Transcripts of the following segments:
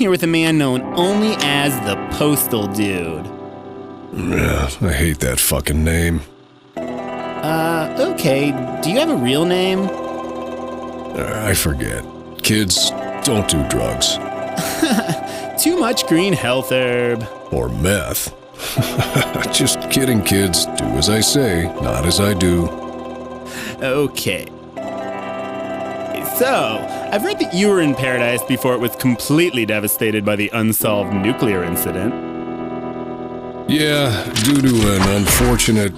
here with a man known only as the Postal Dude. Yeah, I hate that fucking name. Okay, do you have a real name? I forget. Kids, don't do drugs. Too much green health herb. Or meth. Just kidding, kids. Do as I say, not as I do. Okay. So, I've read that you were in paradise before it was completely devastated by the unsolved nuclear incident. Yeah, due to an unfortunate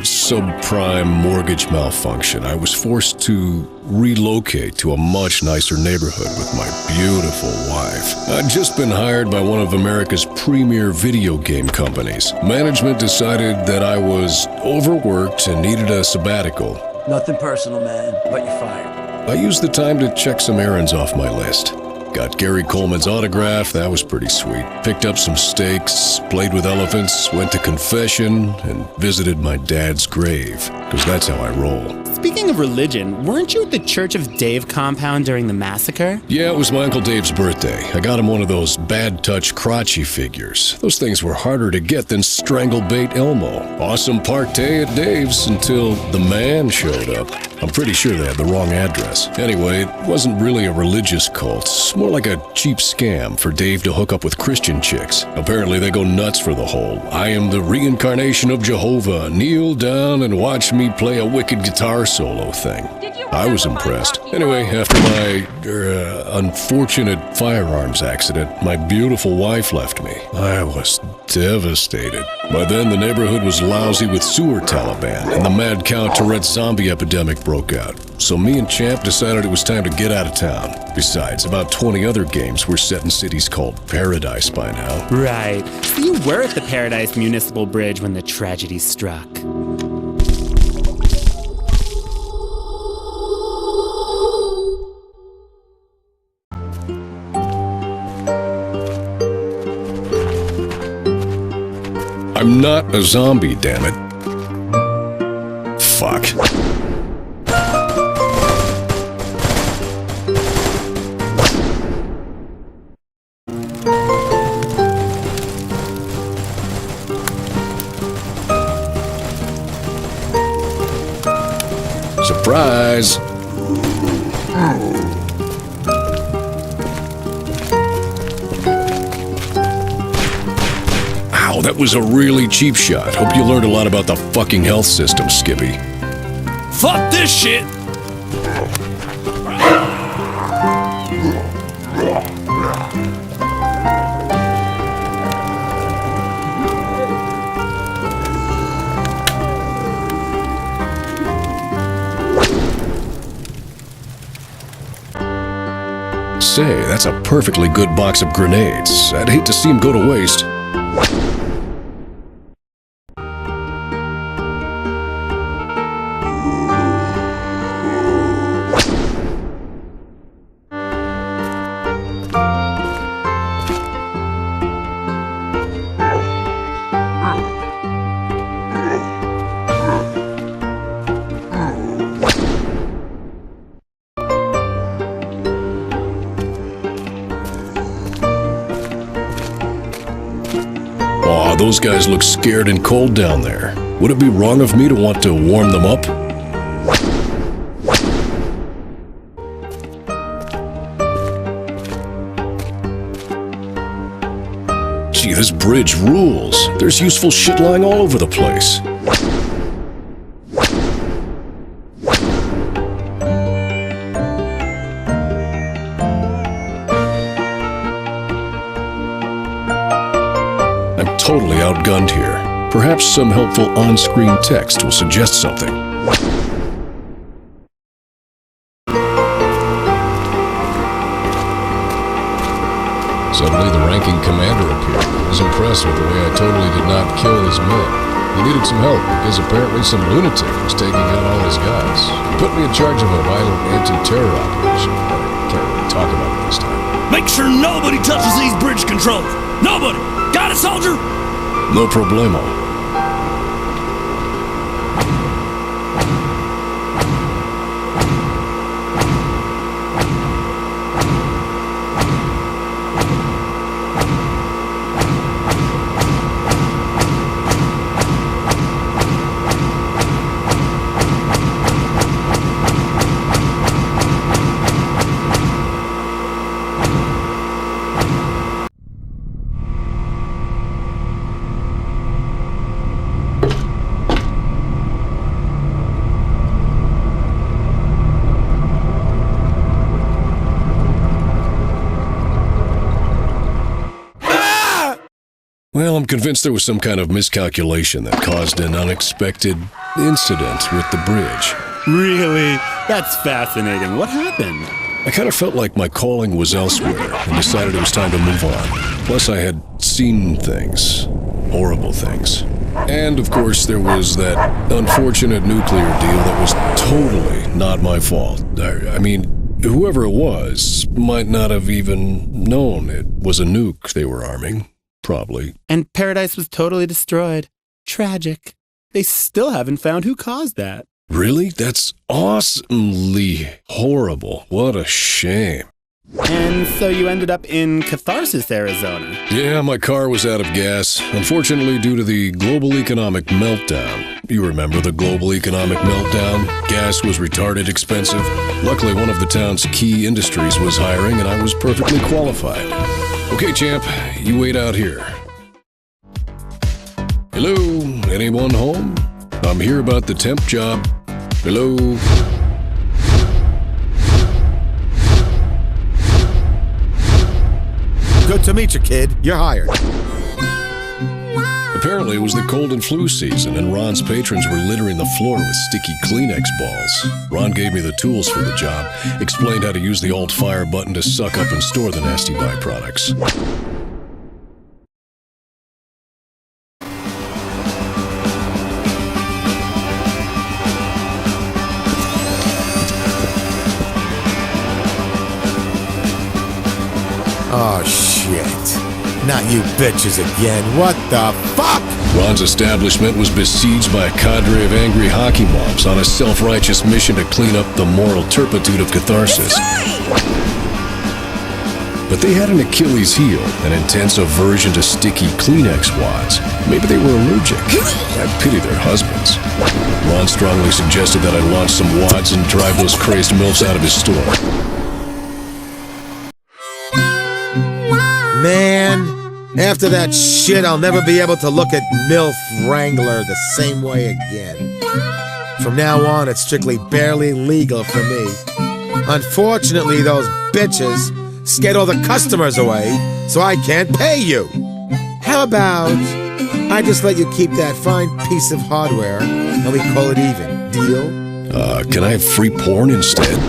subprime mortgage malfunction, I was forced to relocate to a much nicer neighborhood with my beautiful wife. I'd just been hired by one of America's premier video game companies. Management decided that I was overworked and needed a sabbatical. Nothing personal, man, but you're fired. I used the time to check some errands off my list. Got Gary Coleman's autograph, that was pretty sweet. Picked up some steaks, played with elephants, went to confession, and visited my dad's grave, because that's how I roll. Speaking of religion, weren't you at the Church of Dave compound during the massacre? Yeah, it was my Uncle Dave's birthday. I got him one of those bad touch crotchy figures. Those things were harder to get than strangle bait Elmo. Awesome party at Dave's until the man showed up. I'm pretty sure they had the wrong address. Anyway, it wasn't really a religious cult. More like a cheap scam for Dave to hook up with Christian chicks. Apparently they go nuts for the whole "I am the reincarnation of Jehovah, kneel down and watch me play a wicked guitar solo" thing. I was impressed. Anyway, after my unfortunate firearms accident, my beautiful wife left me. I was devastated. By then, the neighborhood was lousy with sewer Taliban, and the mad cow Tourette zombie epidemic broke out. So me and Champ decided it was time to get out of town. Besides, about 20 other games were set in cities called Paradise by now. Right. So you were at the Paradise Municipal Bridge when the tragedy struck. I'm not a zombie, damn it. Fuck. Surprise! Ow, that was a really cheap shot. Hope you learned a lot about the fucking health system, Skippy. Fuck this shit! Say, that's a perfectly good box of grenades. I'd hate to see them go to waste. Aw, those guys look scared and cold down there. Would it be wrong of me to want to warm them up? Gee, this bridge rules. There's useful shit lying all over the place. I'm totally outgunned here. Perhaps some helpful on-screen text will suggest something. Suddenly, the ranking commander appeared. He was impressed with the way I totally did not kill his men. He needed some help because apparently some lunatic was taking out all his guys. He put me in charge of a violent anti-terror operation, but I can't really talk about it this time. Make sure nobody touches these bridge controls! Nobody! Got it, soldier? No problemo. Well, I'm convinced there was some kind of miscalculation that caused an unexpected incident with the bridge. Really? That's fascinating. What happened? I kind of felt like my calling was elsewhere and decided it was time to move on. Plus, I had seen things. Horrible things. And, of course, there was that unfortunate nuclear deal that was totally not my fault. I mean, whoever it was might not have even known it was a nuke they were arming. Probably. And Paradise was totally destroyed. Tragic. They still haven't found who caused that. Really? That's awesomely horrible. What a shame. And so you ended up in Catharsis, Arizona. Yeah, my car was out of gas, unfortunately due to the global economic meltdown. You remember the global economic meltdown? Gas was retarded expensive. Luckily, one of the town's key industries was hiring, and I was perfectly qualified. Okay, champ, you wait out here. Hello, anyone home? I'm here about the temp job. Hello? Good to meet you, kid. You're hired. Apparently, it was the cold and flu season, and Ron's patrons were littering the floor with sticky Kleenex balls. Ron gave me the tools for the job, explained how to use the Alt-Fire button to suck up and store the nasty byproducts. Oh, shit. Not you bitches again. What the fuck? Ron's establishment was besieged by a cadre of angry hockey mobs on a self-righteous mission to clean up the moral turpitude of Catharsis. But they had an Achilles heel, an intense aversion to sticky Kleenex wads. Maybe they were allergic. I pity their husbands. Ron strongly suggested that I launch some wads and drive those crazed MILFs out of his store. Man, after that shit, I'll never be able to look at MILF Wrangler the same way again. From now on, it's strictly barely legal for me. Unfortunately, those bitches scared all the customers away, so I can't pay you. How about I just let you keep that fine piece of hardware and we call it even? Deal? Can I have free porn instead?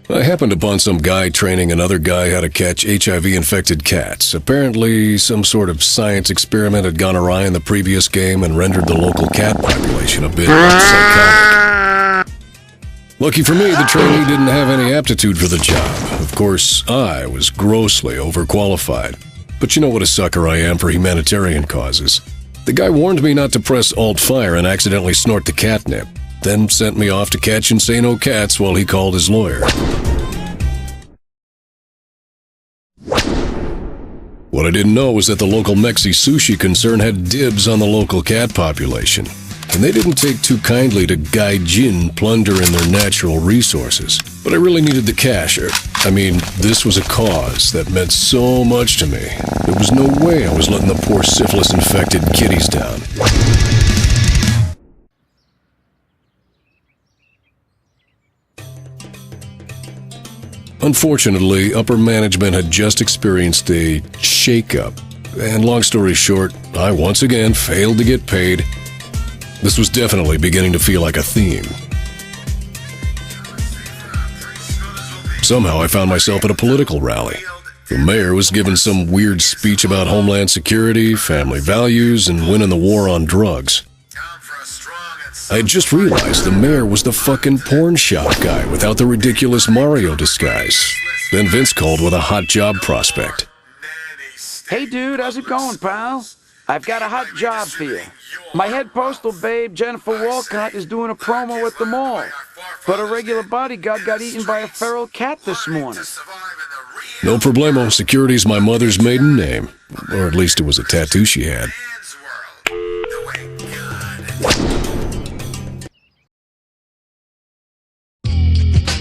I happened upon some guy training another guy how to catch HIV-infected cats. Apparently, some sort of science experiment had gone awry in the previous game and rendered the local cat population a bit psychotic. Lucky for me, the trainee didn't have any aptitude for the job. Of course, I was grossly overqualified. But you know what a sucker I am for humanitarian causes. The guy warned me not to press Alt-Fire and accidentally snort the catnip, then sent me off to catch insano cats while he called his lawyer. What I didn't know was that the local Mexi sushi concern had dibs on the local cat population, and they didn't take too kindly to gaijin plundering their natural resources. But I really needed the cash. This was a cause that meant so much to me. There was no way I was letting the poor syphilis-infected kitties down. Unfortunately, upper management had just experienced a shake-up, and long story short, I once again failed to get paid. This was definitely beginning to feel like a theme. Somehow I found myself at a political rally. The mayor was giving some weird speech about homeland security, family values, and winning the war on drugs. I had just realized the mayor was the fucking porn shop guy without the ridiculous Mario disguise. Then Vince called with a hot job prospect. Hey dude, how's it going, pal? I've got a hot job for you. My head postal babe, Jennifer Walcott, is doing a promo at the mall. But a regular bodyguard got eaten by a feral cat this morning. No problemo. Security's my mother's maiden name. Or at least it was a tattoo she had.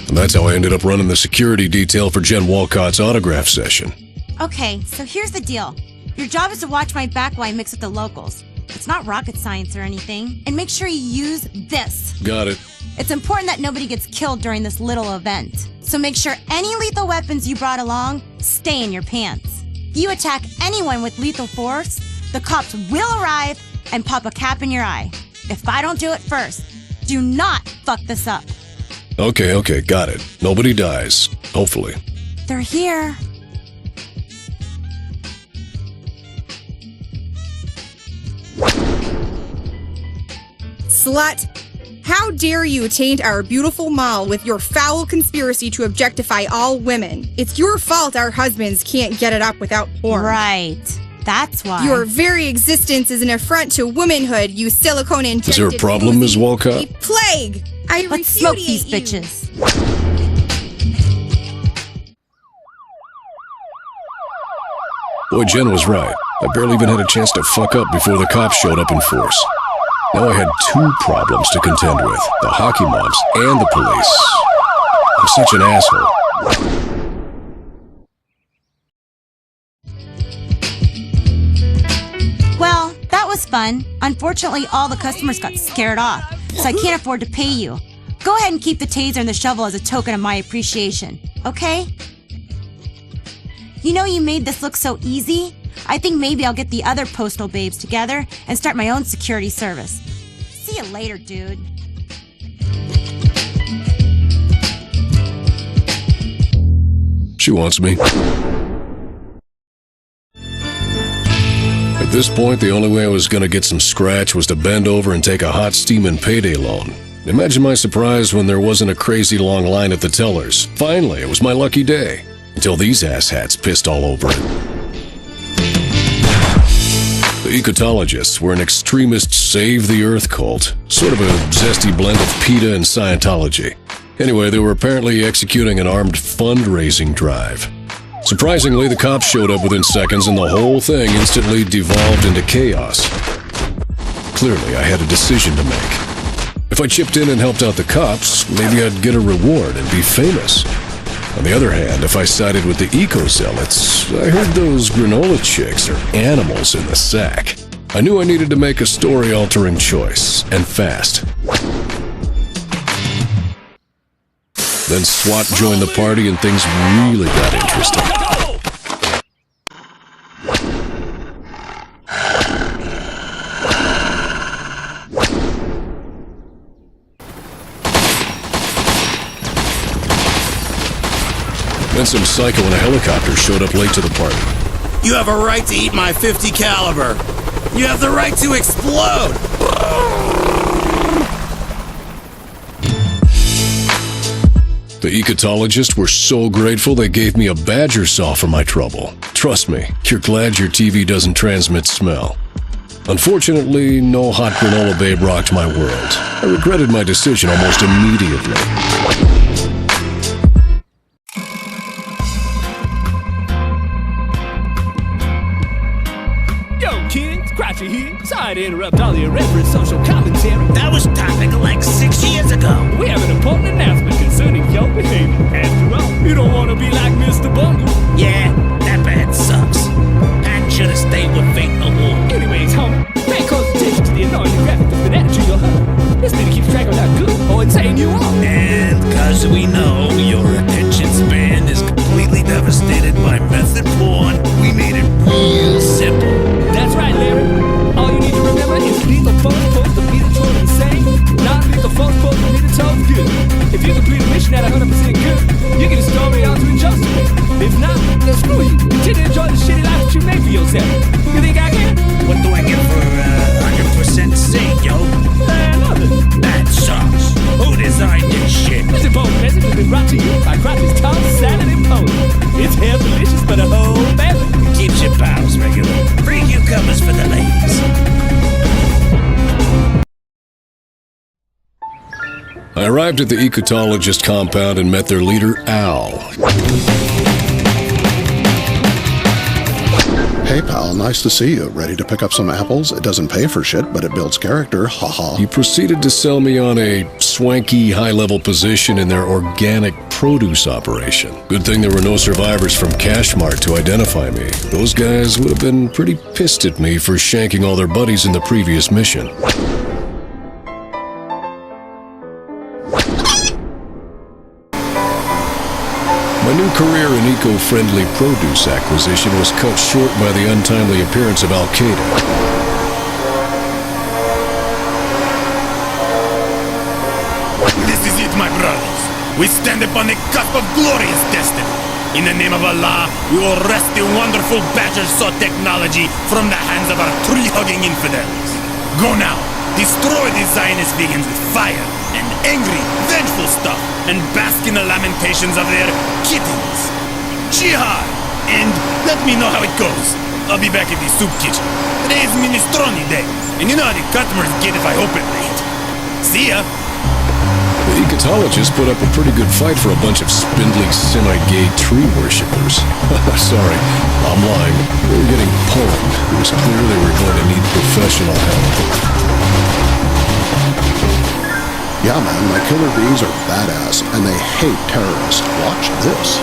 And that's how I ended up running the security detail for Jen Walcott's autograph session. Okay, so here's the deal. Your job is to watch my back while I mix with the locals. It's not rocket science or anything. And make sure you use this. Got it. It's important that nobody gets killed during this little event. So make sure any lethal weapons you brought along stay in your pants. If you attack anyone with lethal force, the cops will arrive and pop a cap in your eye. If I don't do it first, do not fuck this up. Okay, got it. Nobody dies. Hopefully. They're here. Slut! How dare you taint our beautiful mall with your foul conspiracy to objectify all women? It's your fault our husbands can't get it up without porn. Right. That's why. Your very existence is an affront to womanhood, you silicone-injected... Is there a problem, Ms. Walcott? A plague! I Let's smoke these you. bitches. Boy, Jen was right. I barely even had a chance to fuck up before the cops showed up in force. Now I had two problems to contend with, the hockey moms and the police. I'm such an asshole. Well, that was fun. Unfortunately, all the customers got scared off, so I can't afford to pay you. Go ahead and keep the taser and the shovel as a token of my appreciation, okay? You know you made this look so easy? I think maybe I'll get the other postal babes together and start my own security service. See you later, dude. She wants me. At this point, the only way I was gonna get some scratch was to bend over and take a hot steaming payday loan. Imagine my surprise when there wasn't a crazy long line at the tellers. Finally, it was my lucky day. Until these asshats pissed all over it. The ecotologists were an extremist save-the-earth cult, sort of a zesty blend of PETA and Scientology. Anyway, they were apparently executing an armed fundraising drive. Surprisingly, the cops showed up within seconds and the whole thing instantly devolved into chaos. Clearly, I had a decision to make. If I chipped in and helped out the cops, maybe I'd get a reward and be famous. On the other hand, if I sided with the eco-zealots, I heard those granola chicks are animals in the sack. I knew I needed to make a story-altering choice, and fast. Then SWAT joined the party and things really got interesting. Then some psycho in a helicopter showed up late to the party. You have a right to eat my .50 caliber. You have the right to explode. The ecotologists were so grateful they gave me a badger saw for my trouble. Trust me, you're glad your TV doesn't transmit smell. Unfortunately, no hot granola babe rocked my world. I regretted my decision almost immediately. Crotchy here. Sorry to interrupt all the irreverent social commentary. That was topical like 6 years ago. We have an important announcement concerning your behavior. After all, you don't want to be like Mr. Bungle. Yeah, that band sucks. And should have stayed with Fate No More. Anyways, homie, pay close attention to the annoying graphic that's been added to your HUD. This meter keeps track of how good or insane you are. And cause we know your attention span is completely devastated by method porn, we made it real simple. That's right, Larry. All you need to remember is lethal force supposed to be the total insane. Non-lethal force supposed to be the total good. If you complete a mission at 100% good, you get a story onto injustice. If not, then screw you. Continue to enjoy the shitty life that you made for yourself. You think I can? What do I get for 100% sane, yo? Nothing. That sucks. Who designed this shit? This important message has been brought to you by Crotch's Tom Salad and Poland. It's hell delicious for the whole family. Keeps your pals regular. Free cucumbers for the ladies. I arrived at the ecotologist compound and met their leader, Al. Hey pal, nice to see you. Ready to pick up some apples? It doesn't pay for shit, but it builds character. Haha. He proceeded to sell me on a swanky, high-level position in their organic produce operation. Good thing there were no survivors from Cashmart to identify me. Those guys would have been pretty pissed at me for shanking all their buddies in the previous mission. new career in eco-friendly produce acquisition was cut short by the untimely appearance of Al-Qaeda. This is it, my brothers. We stand upon the cusp of glorious destiny. In the name of Allah, we will wrest the wonderful Badger-sought technology from the hands of our tree-hugging infidels. Go now, destroy the Zionist vegans with fire and angry, vengeful stuff, and bask in the lamentations of their kittens. Jihad! And let me know how it goes. I'll be back at the soup kitchen. Today is minestrone day, and you know how the customers get if I open late. See ya! The ecotologists put up a pretty good fight for a bunch of spindly, semi-gay tree worshippers. Sorry, I'm lying. They were getting pwned. It was clear they were going to need professional help. Yeah, man, my killer bees are badass, and they hate terrorists. Watch this.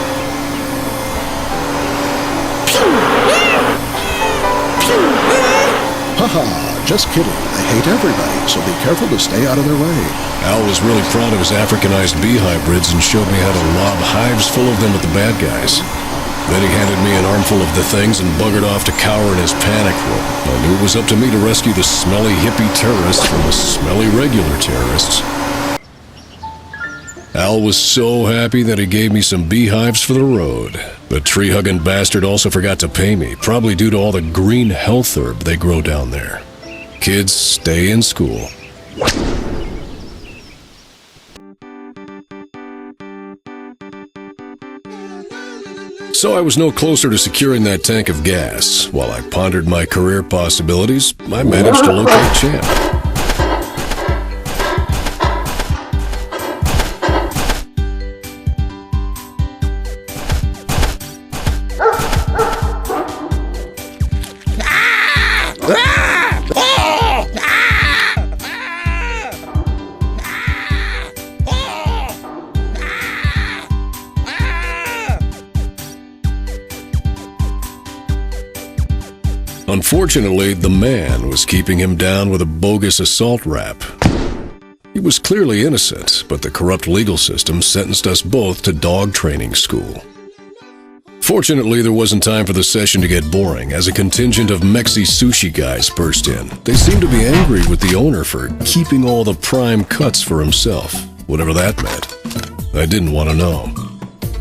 Haha, just kidding. They hate everybody, so be careful to stay out of their way. Al was really proud of his Africanized bee hybrids and showed me how to lob hives full of them at the bad guys. Then he handed me an armful of the things and buggered off to cower in his panic room. I knew it was up to me to rescue the smelly hippie terrorists from the smelly regular terrorists. Al was so happy that he gave me some beehives for the road. The tree-hugging bastard also forgot to pay me, probably due to all the green health herb they grow down there. Kids, stay in school. So I was no closer to securing that tank of gas. While I pondered my career possibilities, I managed to locate Champ. Unfortunately, the man was keeping him down with a bogus assault rap. He was clearly innocent, but the corrupt legal system sentenced us both to dog training school. Fortunately, there wasn't time for the session to get boring, as a contingent of Mexi sushi guys burst in. They seemed to be angry with the owner for keeping all the prime cuts for himself, whatever that meant. I didn't want to know.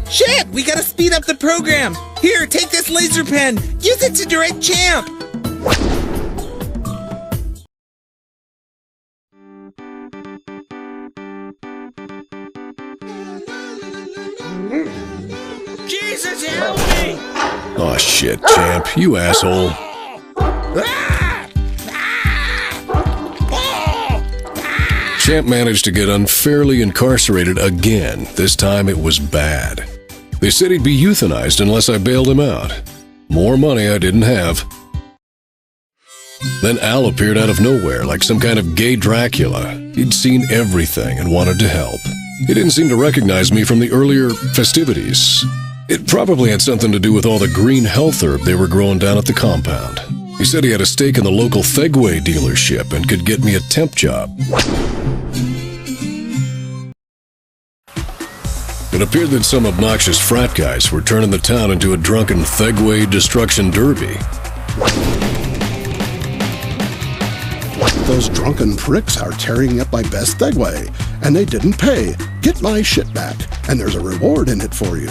Shit, we gotta speed up the program. Here, take this laser pen. Use it to direct Champ. Jesus, help me! Aw, shit, Champ, you asshole. Champ managed to get unfairly incarcerated again. This time it was bad. They said he'd be euthanized unless I bailed him out. More money I didn't have. Then Al appeared out of nowhere like some kind of gay Dracula. He'd seen everything and wanted to help. He didn't seem to recognize me from the earlier festivities. It probably had something to do with all the green health herb they were growing down at the compound. He said he had a stake in the local Thegway dealership and could get me a temp job. It appeared that some obnoxious frat guys were turning the town into a drunken Thegway destruction derby. Those drunken pricks are tearing up my best Thegway, and they didn't pay. Get my shit back, and there's a reward in it for you.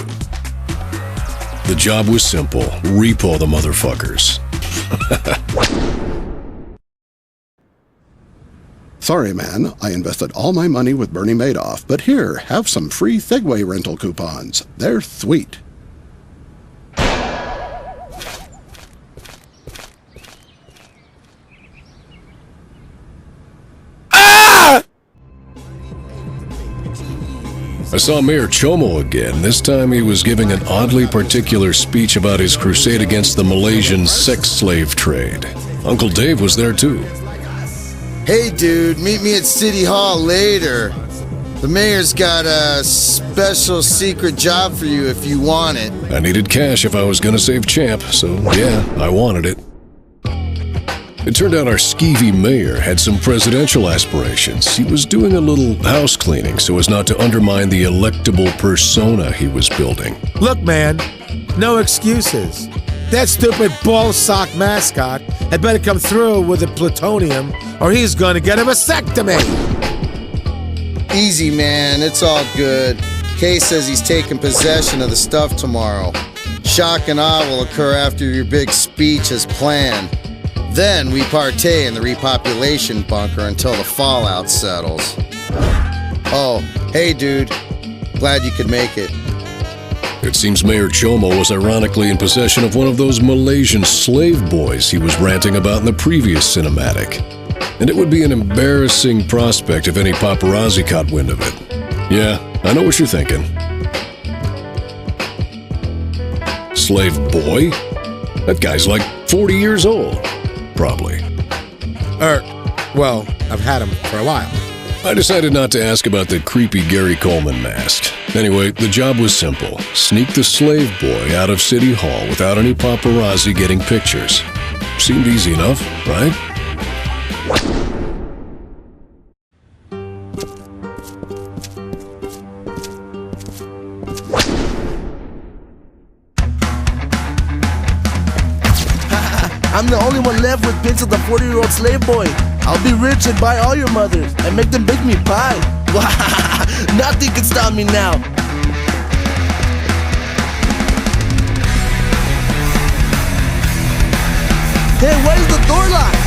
The job was simple. Repo the motherfuckers. Sorry, man. I invested all my money with Bernie Madoff, but here, have some free Thegway rental coupons. They're sweet. I saw Mayor Chomo again. This time he was giving an oddly particular speech about his crusade against the Malaysian sex slave trade. Uncle Dave was there too. Hey dude, meet me at City Hall later. The mayor's got a special secret job for you if you want it. I needed cash if I was gonna save Champ, so yeah, I wanted it. It turned out our skeevy mayor had some presidential aspirations. He was doing a little house cleaning so as not to undermine the electable persona he was building. Look, man, no excuses. That stupid ball sock mascot had better come through with the plutonium or he's gonna get a vasectomy. Easy, man. It's all good. Kay says he's taking possession of the stuff tomorrow. Shock and awe will occur after your big speech as planned. Then we partay in the repopulation bunker until the fallout settles. Oh, hey, dude. Glad you could make it. It seems Mayor Chomo was ironically in possession of one of those Malaysian slave boys he was ranting about in the previous cinematic. And it would be an embarrassing prospect if any paparazzi caught wind of it. Yeah, I know what you're thinking. Slave boy? That guy's like 40 years old. Probably. Well, I've had him for a while. I decided not to ask about the creepy Gary Coleman mask. Anyway, the job was simple. Sneak the slave boy out of City Hall without any paparazzi getting pictures. Seemed easy enough, right? I'm the only one left with pics of the 40-year-old slave boy. I'll be rich and buy all your mothers and make them bake me pie. Nothing can stop me now. Hey, why is the door locked?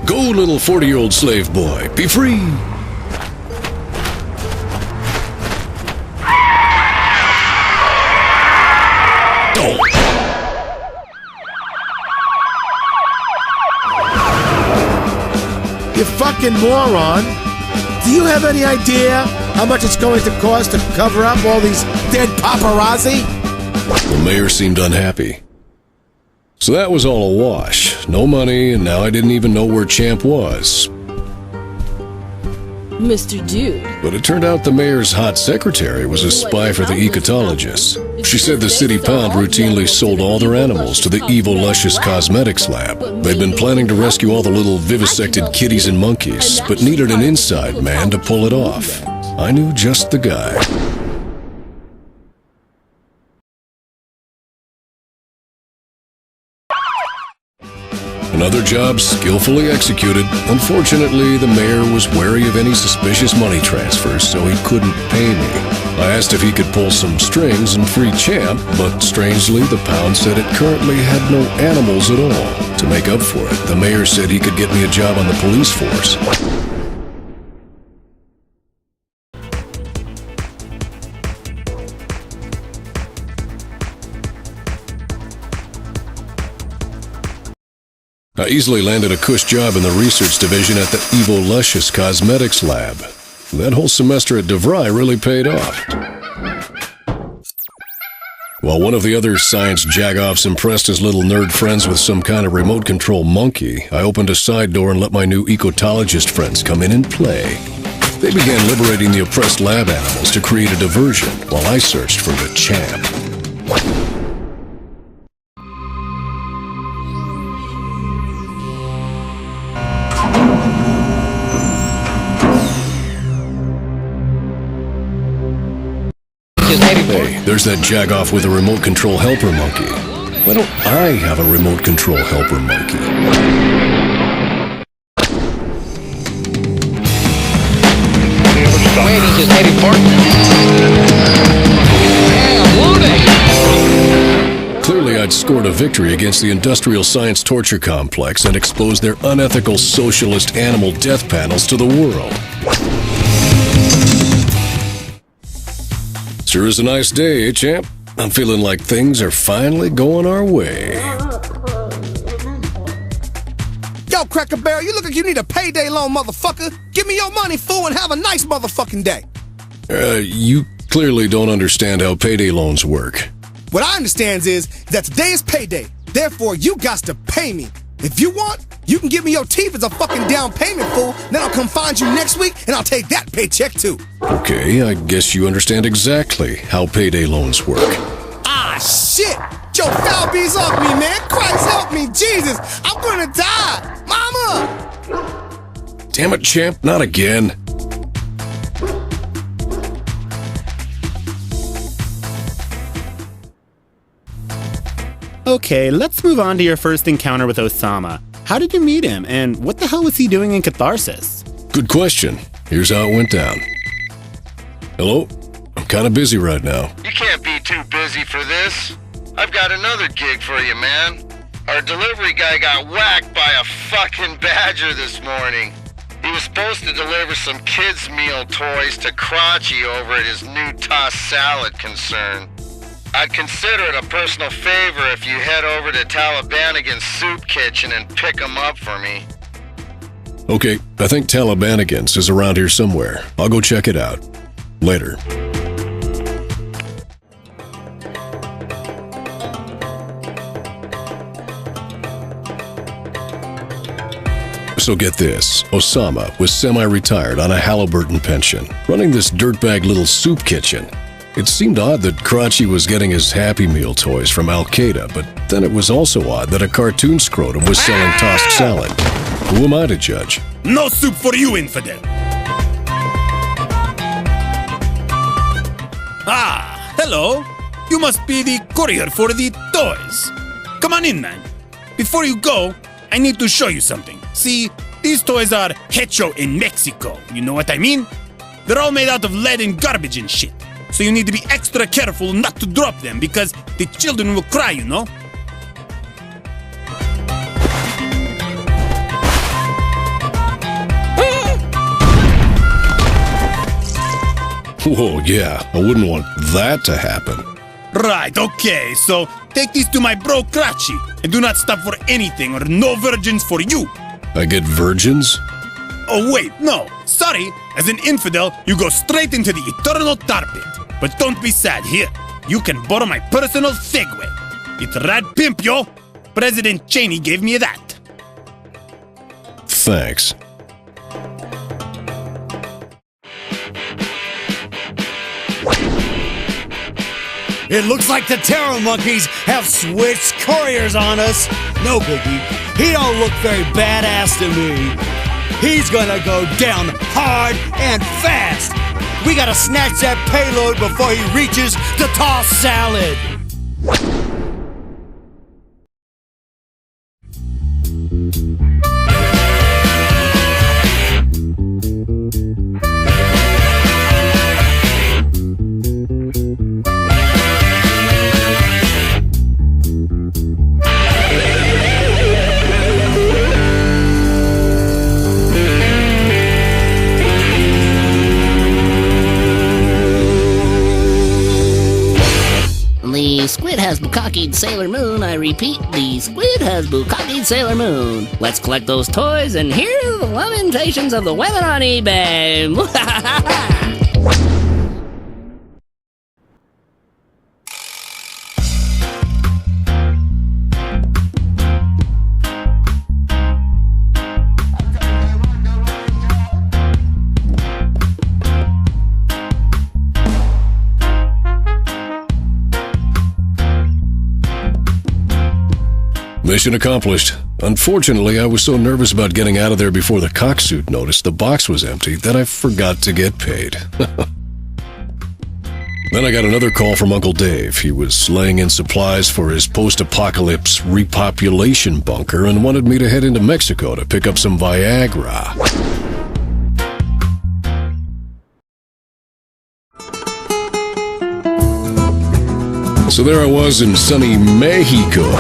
Go, little 40-year-old slave boy. Be free. You fucking moron! Do you have any idea how much it's going to cost to cover up all these dead paparazzi? The mayor seemed unhappy. So that was all a wash. No money, and now I didn't even know where Champ was. Mr. Dude. But it turned out the mayor's hot secretary was a spy for the ecotologists. She said the city pound routinely sold all their animals to the evil Luscious Cosmetics lab. They'd been planning to rescue all the little vivisected kitties and monkeys, but needed an inside man to pull it off. I knew just the guy. Another job skillfully executed. Unfortunately, the mayor was wary of any suspicious money transfers, so he couldn't pay me. I asked if he could pull some strings and free Champ, but strangely, the pound said it currently had no animals at all. To make up for it, the mayor said he could get me a job on the police force. I easily landed a cush job in the research division at the evil Luscious Cosmetics lab. That whole semester at DeVry really paid off. While one of the other science jagoffs impressed his little nerd friends with some kind of remote control monkey, I opened a side door and let my new ecotologist friends come in and play. They began liberating the oppressed lab animals to create a diversion while I searched for the Champ. Hey, there's that jagoff with a remote control helper monkey. Why don't I have a remote control helper monkey? Waiting, just heading for Clearly, I'd scored a victory against the industrial science torture complex and exposed their unethical socialist animal death panels to the world. Sure is a nice day, eh, Champ? I'm feeling like things are finally going our way. Yo, Cracker Barrel, you look like you need a payday loan, motherfucker. Give me your money, fool, and have a nice motherfucking day. You clearly don't understand how payday loans work. What I understand is that today is payday. Therefore, you got to pay me. If you want, You can give me your teeth as a fucking down payment, fool. Then I'll come find you next week, and I'll take that paycheck, too. Okay, I guess you understand exactly how payday loans work. Ah, shit! Yo, foul bees off me, man! Christ help me, Jesus! I'm gonna die! Mama! Damn it, champ, not again. Okay, let's move on to your first encounter with Osama. How did you meet him, and what the hell was he doing in Catharsis? Good question. Here's how it went down. Hello? I'm kind of busy right now. You can't be too busy for this. I've got another gig for you, man. Our delivery guy got whacked by a fucking badger this morning. He was supposed to deliver some kids' meal toys to Crotchy over at his new tossed salad concern. I'd consider it a personal favor if you head over to Talibanigan's soup kitchen and pick them up for me. Okay, I think Talibanigan's is around here somewhere. I'll go check it out. Later. So get this, Osama was semi-retired on a Halliburton pension, running this dirtbag little soup kitchen. It seemed odd that Crotchy was getting his Happy Meal toys from Al-Qaeda, but then it was also odd that a cartoon scrotum was selling tossed salad. Who am I to judge? No soup for you, infidel! Ah, hello. You must be the courier for the toys. Come on in, man. Before you go, I need to show you something. See, these toys are hecho in Mexico. You know what I mean? They're all made out of lead and garbage and shit. So you need to be extra careful not to drop them because the children will cry, you know? Whoa, yeah, I wouldn't want that to happen. Right, okay, so take these to my bro Crotchy and do not stop for anything or no virgins for you. I get virgins? Oh wait, no, sorry. As an infidel, you go straight into the eternal tar pit. But don't be sad here. You can borrow my personal Segway. It's rad pimp, yo. President Cheney gave me that. Thanks. It looks like the Terror Monkeys have switched couriers on us. No biggie. He don't look very badass to me. He's gonna go down hard and fast. We gotta snatch that payload before he reaches the tossed salad. The squid has bukkakied Sailor Moon. I repeat, the squid has bukkakied Sailor Moon. Let's collect those toys and hear the lamentations of the women on eBay. Mission accomplished. Unfortunately, I was so nervous about getting out of there before the cocksuit noticed the box was empty that I forgot to get paid. Then I got another call from Uncle Dave. He was laying in supplies for his post-apocalypse repopulation bunker and wanted me to head into Mexico to pick up some Viagra. So there I was in sunny Mexico.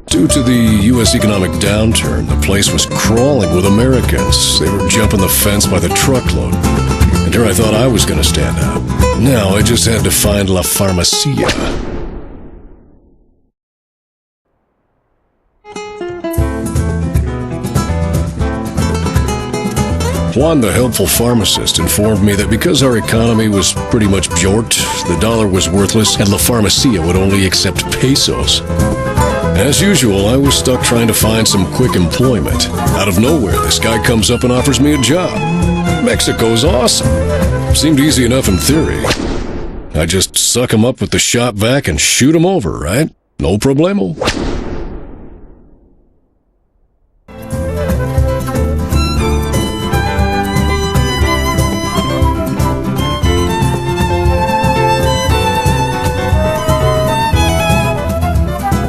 Due to the U.S. economic downturn, the place was crawling with Americans. They were jumping the fence by the truckload. And here I thought I was going to stand out. Now I just had to find La Farmacia. Juan, the helpful pharmacist, informed me that because our economy was pretty much jorked, the dollar was worthless, and La Farmacia would only accept pesos. As usual, I was stuck trying to find some quick employment. Out of nowhere, this guy comes up and offers me a job. Mexico's awesome. Seemed easy enough in theory. I just suck him up with the shop vac and shoot him over, right? No problemo.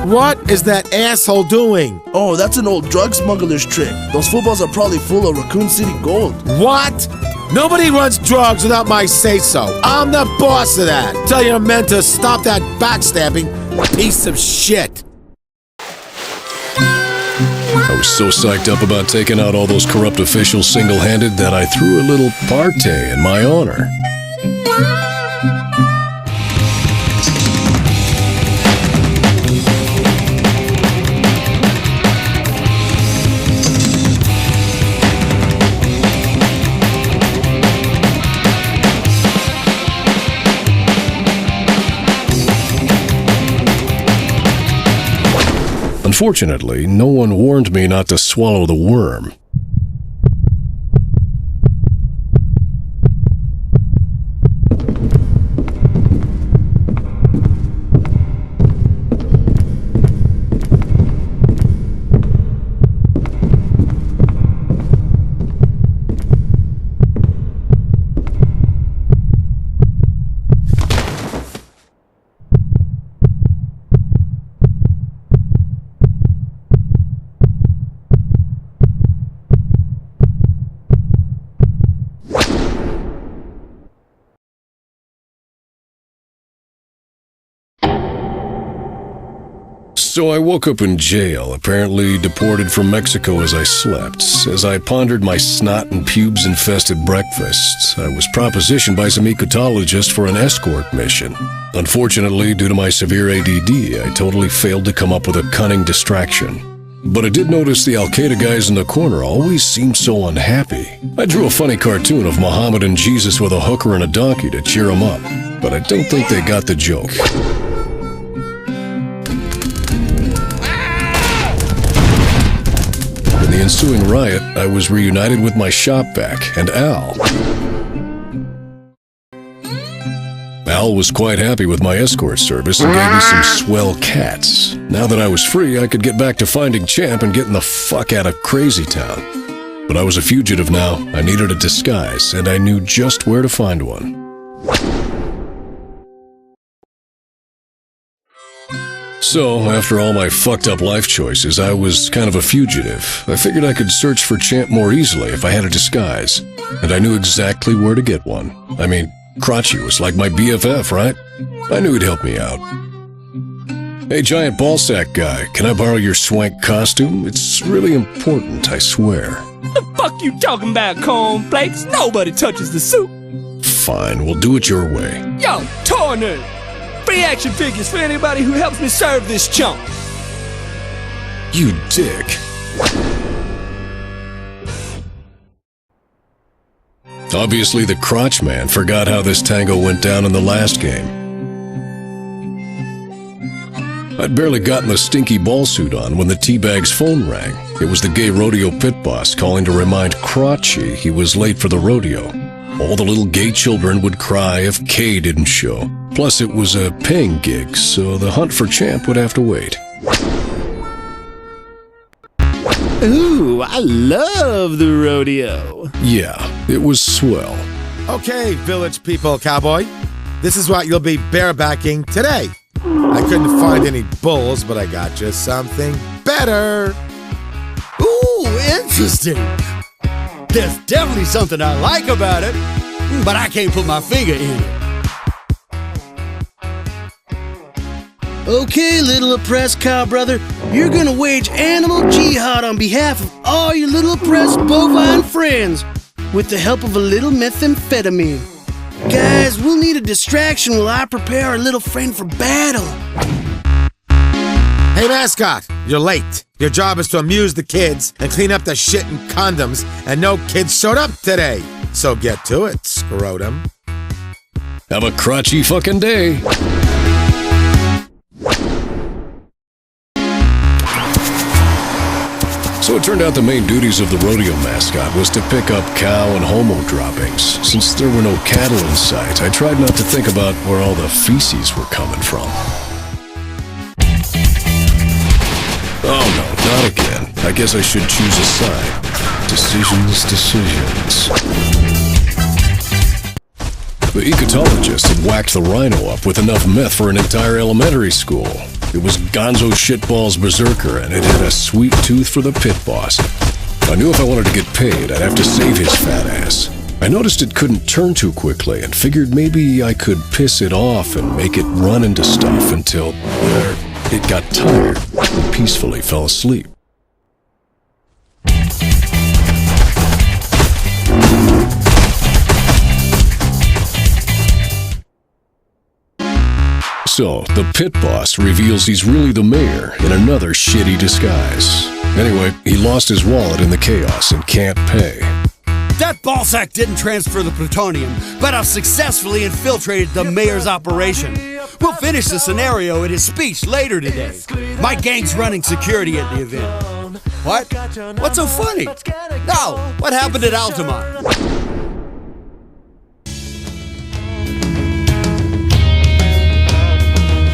What is that asshole doing? Oh, that's an old drug smuggler's trick. Those footballs are probably full of Raccoon City gold. What? Nobody runs drugs without my say-so. I'm the boss of that. Tell your men to stop that backstabbing piece of shit. I was so psyched up about taking out all those corrupt officials single-handed that I threw a little party in my honor. Unfortunately, no one warned me not to swallow the worm. So I woke up in jail, apparently deported from Mexico as I slept. As I pondered my snot and pubes-infested breakfasts, I was propositioned by some ecotologists for an escort mission. Unfortunately, due to my severe ADD, I totally failed to come up with a cunning distraction. But I did notice the Al-Qaeda guys in the corner always seemed so unhappy. I drew a funny cartoon of Muhammad and Jesus with a hooker and a donkey to cheer them up, but I don't think they got the joke. In the ensuing riot, I was reunited with my shop vac and Al. Al was quite happy with my escort service and gave me some swell cats. Now that I was free, I could get back to finding Champ and getting the fuck out of Crazy Town. But I was a fugitive now, I needed a disguise, and I knew just where to find one. So, after all my fucked up life choices, I was kind of a fugitive. I figured I could search for Champ more easily if I had a disguise, and I knew exactly where to get one. I mean, Crotchy was like my BFF, right? I knew he'd help me out. Hey, giant ballsack guy, can I borrow your swank costume? It's really important, I swear. The fuck you talking about, cornflakes? Nobody touches the suit. Fine, we'll do it your way. Yo, Torner! Free action figures for anybody who helps me serve this chump. You dick. Obviously, the crotch man forgot how this tango went down in the last game. I'd barely gotten the stinky ball suit on when the teabag's phone rang. It was the gay rodeo pit boss calling to remind Crotchy he was late for the rodeo. All the little gay children would cry if Kay didn't show. Plus, it was a paying gig, so the hunt for Champ would have to wait. Ooh, I love the rodeo. Yeah, it was swell. Okay, village people, cowboy. This is what you'll be barebacking today. I couldn't find any bulls, but I got you something better. Ooh, interesting. There's definitely something I like about it, but I can't put my finger in it. Okay, little oppressed cow brother, you're gonna wage animal jihad on behalf of all your little oppressed bovine friends with the help of a little methamphetamine. Guys, we'll need a distraction while I prepare our little friend for battle. Hey, mascot, you're late. Your job is to amuse the kids and clean up the shit and condoms, and no kids showed up today. So get to it, scrotum. Have a crotchy fucking day. So it turned out the main duties of the rodeo mascot was to pick up cow and homo droppings. Since there were no cattle in sight, I tried not to think about where all the feces were coming from. Oh no, not again. I guess I should choose a side. Decisions. The ecotologist had whacked the rhino up with enough meth for an entire elementary school. It was Gonzo Shitballs Berserker, and it had a sweet tooth for the pit boss. I knew if I wanted to get paid, I'd have to save his fat ass. I noticed it couldn't turn too quickly and figured maybe I could piss it off and make it run into stuff until it got tired and peacefully fell asleep. So, the pit boss reveals he's really the mayor in another shitty disguise. Anyway, he lost his wallet in the chaos and can't pay. That ballsack didn't transfer the plutonium, but I've successfully infiltrated the mayor's operation. We'll finish the scenario in his speech later today. My gang's running security at the event. What? What's so funny? No, what happened at Altamont?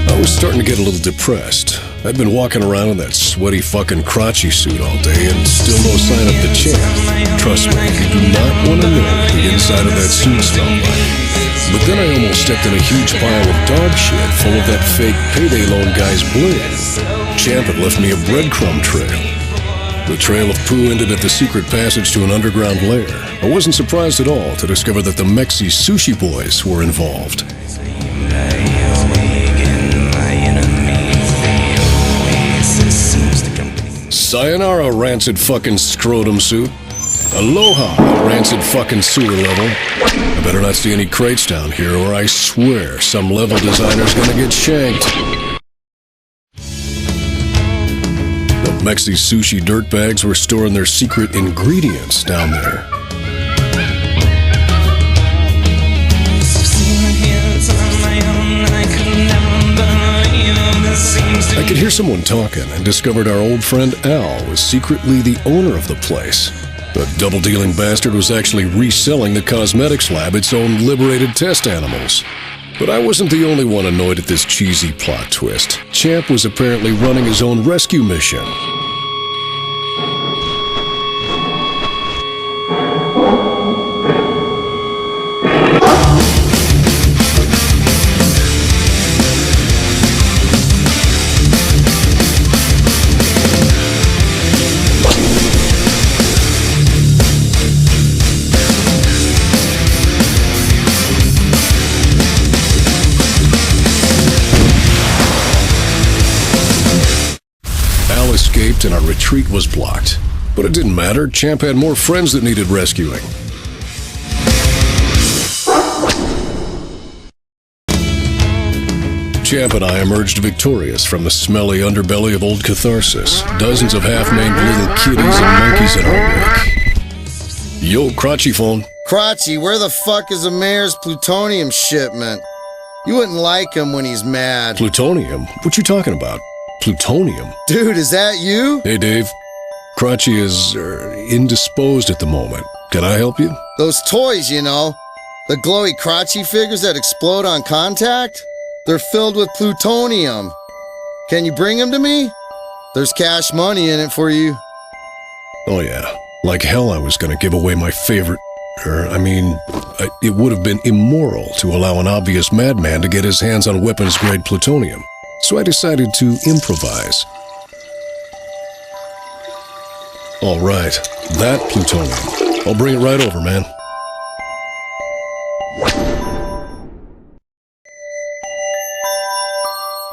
I was starting to get a little depressed. I'd been walking around in that sweaty fucking crotchy suit all day and still no sign of the champ. Trust me, you do not want to know what the inside of that suit smelled like. But then I almost stepped in a huge pile of dog shit full of that fake payday loan guy's bling. Champ had left me a breadcrumb trail. The trail of poo ended at the secret passage to an underground lair. I wasn't surprised at all to discover that the Mexi Sushi Boys were involved. Sayonara, rancid fucking scrotum suit. Aloha, rancid fucking sewer level. I better not see any crates down here, or I swear some level designer's gonna get shanked. The Mexi Sushi dirtbags were storing their secret ingredients down there. I could hear someone talking and discovered our old friend Al was secretly the owner of the place. The double-dealing bastard was actually reselling the cosmetics lab its own liberated test animals. But I wasn't the only one annoyed at this cheesy plot twist. Champ was apparently running his own rescue mission. Escaped and our retreat was blocked. But it didn't matter. Champ had more friends that needed rescuing. Champ and I emerged victorious from the smelly underbelly of Old Catharsis. Dozens of half-maned little kitties and monkeys in our wake. Yo, Crotchy phone. Crotchy, where the fuck is the mayor's plutonium shipment? You wouldn't like him when he's mad. Plutonium? What you talking about? Plutonium? Dude, is that you? Hey, Dave. Crotchy is indisposed at the moment. Can I help you? Those toys, you know. The glowy crotchy figures that explode on contact? They're filled with plutonium. Can you bring them to me? There's cash money in it for you. Oh, yeah. Like hell I was gonna give away my favorite... it would have been immoral to allow an obvious madman to get his hands on weapons-grade plutonium. So I decided to improvise. All right, that plutonium. I'll bring it right over, man.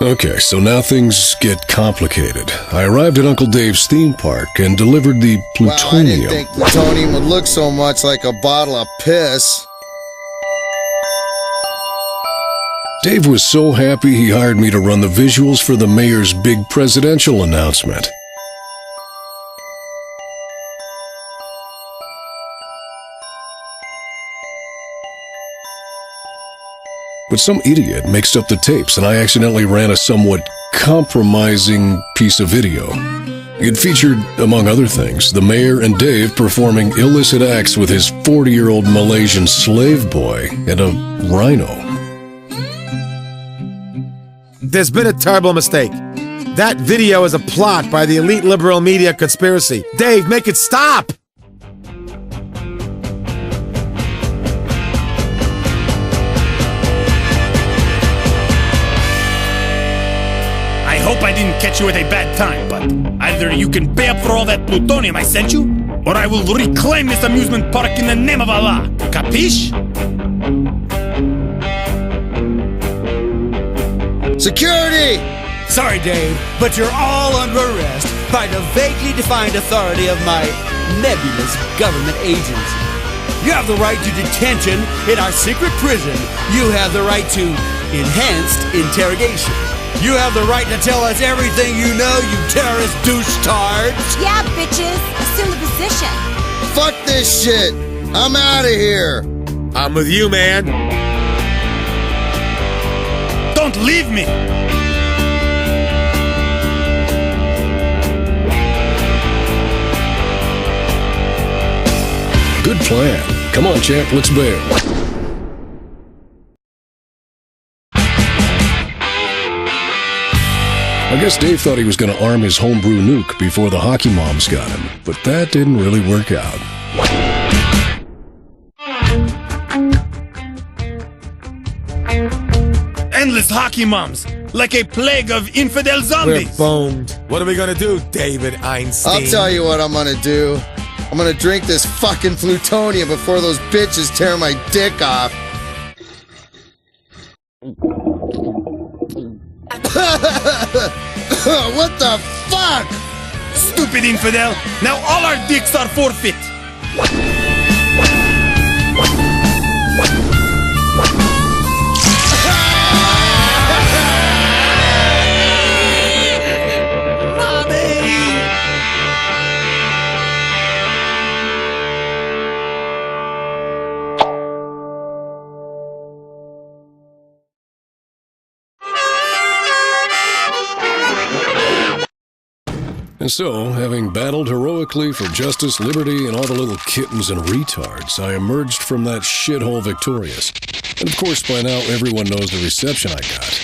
Okay, so now things get complicated. I arrived at Uncle Dave's theme park and delivered the plutonium. Wow, I didn't think plutonium would look so much like a bottle of piss. Dave was so happy he hired me to run the visuals for the mayor's big presidential announcement. But some idiot mixed up the tapes and I accidentally ran a somewhat compromising piece of video. It featured, among other things, the mayor and Dave performing illicit acts with his 40-year-old Malaysian slave boy and a rhino. There's been a terrible mistake. That video is a plot by the elite liberal media conspiracy. Dave, make it stop! I hope I didn't catch you at a bad time, but either you can pay up for all that plutonium I sent you, or I will reclaim this amusement park in the name of Allah. Capiche? Security! Sorry, Dave, but you're all under arrest by the vaguely defined authority of my nebulous government agency. You have the right to detention in our secret prison. You have the right to enhanced interrogation. You have the right to tell us everything you know, you terrorist douche-tards. Yeah, bitches. Assume the position. Fuck this shit! I'm out of here! I'm with you, man. Don't leave me! Good plan. Come on, champ, let's bail. I guess Dave thought he was going to arm his homebrew nuke before the hockey moms got him, but that didn't really work out. Endless hockey moms, like a plague of infidel zombies. We're boned. What are we gonna do, David Einstein? I'll tell you what I'm gonna do. I'm gonna drink this fucking plutonium before those bitches tear my dick off. What the fuck? Stupid infidel! Now all our dicks are forfeit! And so, having battled heroically for justice, liberty, and all the little kittens and retards, I emerged from that shithole victorious. And of course, by now, everyone knows the reception I got.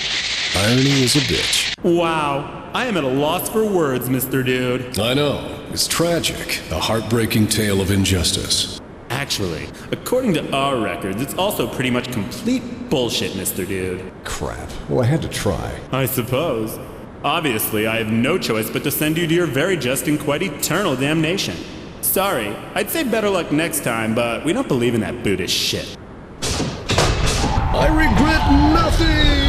Irony is a bitch. Wow. I am at a loss for words, Mr. Dude. I know. It's tragic. A heartbreaking tale of injustice. Actually, according to our records, it's also pretty much complete bullshit, Mr. Dude. Crap. Well, I had to try. I suppose. Obviously, I have no choice but to send you to your very just and quite eternal damnation. Sorry, I'd say better luck next time, but we don't believe in that Buddhist shit. I regret nothing!